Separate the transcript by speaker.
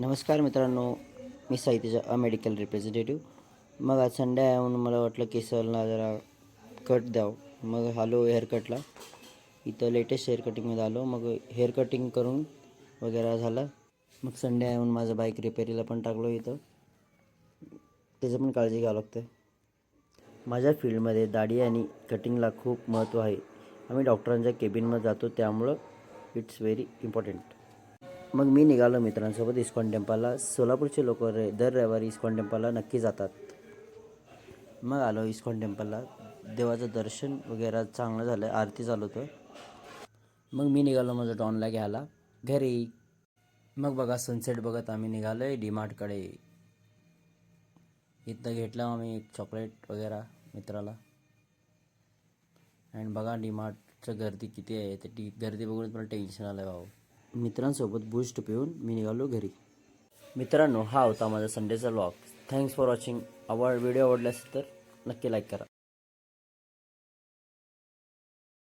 Speaker 1: नमस्कार मित्रांनो, मी साहित्यचा medical representative. मग आज संडे आहे म्हणून मला वाटलं केसाला जरा कट द्यावं. मग आलो हेअर कटला. इथं लेटेस्ट हेअर कटिंगमध्ये आलो. मग हेअर कटिंग करून वगैरे झालं. मग संडे आहे म्हणून माझं बाईक रिपेरीला पण टाकलो इथं. त्याचं पण काळजी घ्यावं लागतं. माझ्या फील्डमध्ये दाढी आणि कटिंगला खूप महत्त्व आहे. आम्ही डॉक्टरांच्या केबिनमध्ये जातो, त्यामुळं इट्स व्हेरी इम्पॉर्टंट. मग मी निघालो मित्रांसोबत इस्कॉन टेम्पलला. सोलापूरचे लोक दर रविवारी इस्कॉन टेम्पलला नक्की जातात. मग आलो इस्कॉन टेम्पलला. देवाचं दर्शन वगैरे चांगलं झालं. आरती चालू होतं. मग मी निघालो माझं डॉनला घ्यायला घरी. मग बघा सनसेट बघत आम्ही निघालो आहे डीमार्टकडे. इथं घेतलं आम्ही एक चॉकलेट वगैरे मित्राला. आणि बघा डीमार्टचं गर्दी किती आहे. ते गर्दी बघून मला टेन्शन आलं आहे भाऊ. मित्रांसोबत बूस्ट पिऊन मी निघालो घरी. मित्रांनो, हा होता माझा संडेचा vlog. Thanks for watching. Video आवडला असेल तर नक्की लाईक करा.